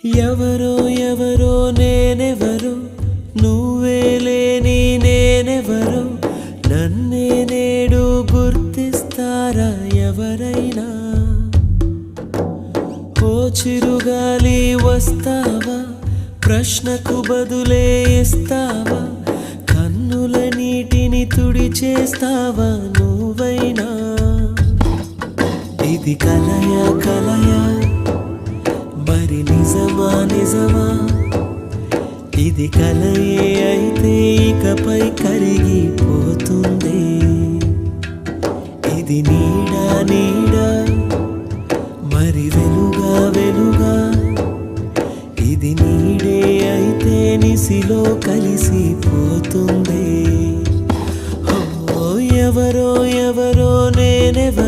ఎవరో ఎవరో నేనెవరో నువ్వే లేని నేనెవరో నన్నే నేడు గుర్తిస్తారా ఎవరైనా ఓ చిరుగాలి వస్తావా ప్రశ్నకు బదులే ఇస్తావా కన్నుల నీటిని తుడిచేస్తావా నువ్వైనా ఇది కలయా కలయా మరి నిజమా నిజమా ఇది కలయే అయితే ఇకపై కరిగిపోతుంది ఇది నీడా నీడా మరి వెలుగా వెలుగా ఇది నీడే అయితే నిసిలో కలిసిపోతుంది ఓ ఎవరో ఎవరో నేనెవరో